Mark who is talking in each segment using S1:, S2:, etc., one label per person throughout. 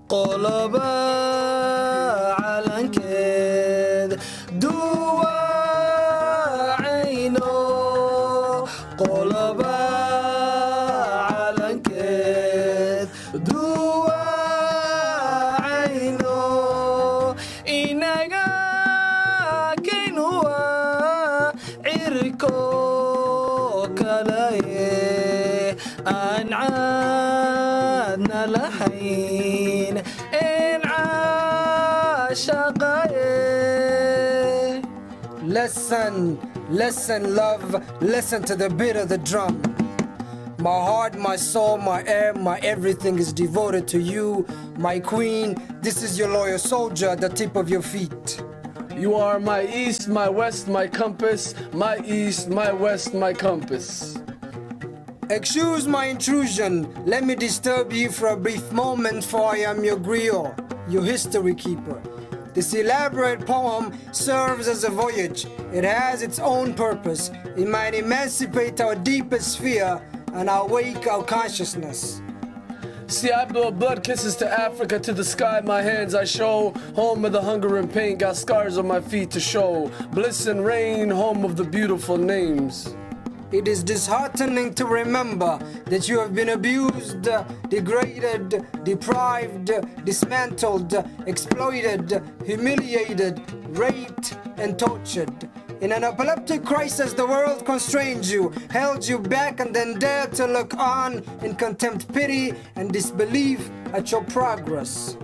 S1: قلبا علنكد دوا عينو قلبا علنكد دوا عينو إنغا كينوا عركو كلاي أنعادنا لحين إن عاشقاي.
S2: Listen, listen, love, listen to the beat of the drum. My heart, my soul, my air, my everything is devoted to you, my queen. This is your loyal soldier at the tip of your feet.
S3: You are my east, my west, my compass. My east, my west, my compass.
S2: Excuse my intrusion. Let me disturb you for a brief moment, for I am your griot, your history keeper. This elaborate poem serves as a voyage. It has its own purpose. It might emancipate our deepest fear and awake our consciousness.
S3: See, I blow blood kisses to Africa, to the sky, my hands I show. Home of the hunger and pain, got scars on my feet to show. Bliss and rain, home of the beautiful names.
S2: It is disheartening to remember that you have been abused, degraded, deprived, dismantled, exploited, humiliated, raped, and tortured. In an epileptic crisis, the world constrained you, held you back, and then dared to look on in contempt, pity, and disbelief at your progress.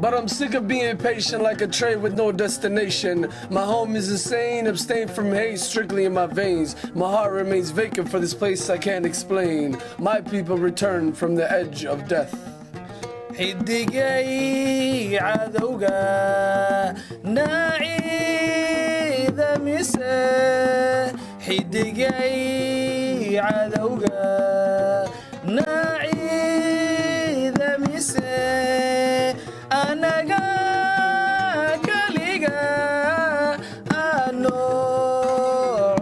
S3: But I'm sick of being patient like a train with no destination. My home is insane, abstain from hate strictly in my veins. My heart remains vacant for this place I can't explain. My people return from the edge of death.
S1: حدقي عذوقا نعيد مسا حدقي عذوقا نعيد مسا أنا كليقا أنو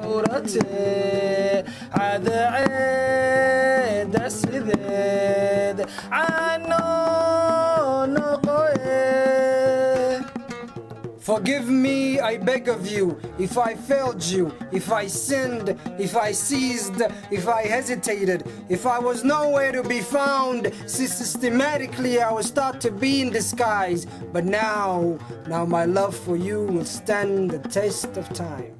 S1: عورتي عاد عيد السديد عنو
S2: Forgive me, I beg of you, if I failed you, if I sinned, if I seized, if I hesitated, if I was nowhere to be found. Systematically I was thought to be in disguise, but now my love for you will stand the test of time.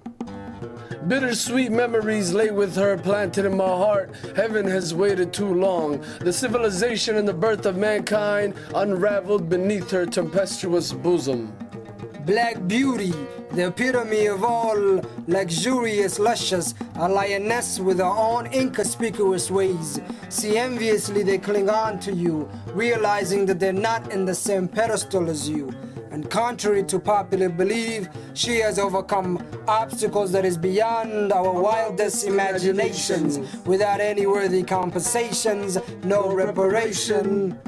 S3: Bittersweet memories lay with her planted in my heart. Heaven has waited too long. The civilization and the birth of mankind unraveled beneath her tempestuous bosom.
S2: Black beauty, the epitome of all luxurious luscious, a lioness with her own inconspicuous ways. See, enviously they cling on to you, realizing that they're not in the same pedestal as you. And contrary to popular belief, she has overcome obstacles that is beyond our wildest imaginations, without any worthy compensations, no reparation.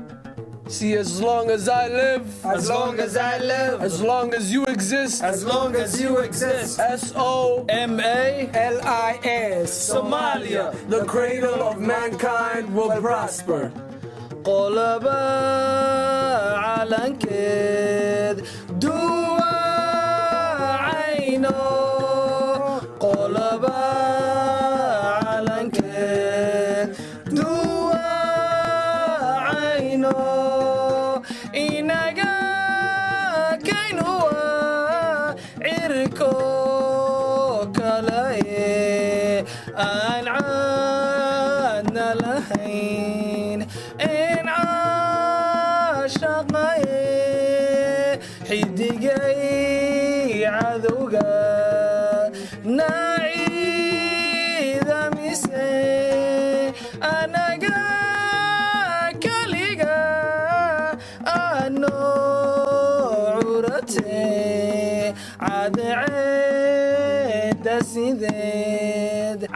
S3: See, as long as I live,
S1: as long as I live,
S3: as long as you exist,
S1: as long as you exist,
S2: SOMALIS,
S3: Somalia, the cradle of mankind will prosper.
S1: قلبا علنكد دوا عينو قلبا علنكد دوا عينو إنغا كينوا عركو كلاي أنعادنا لحين إن عاشقاي حدقي عذوقا نعيد مسي أنا كليقا أنو عورتي عاد عيد سيديد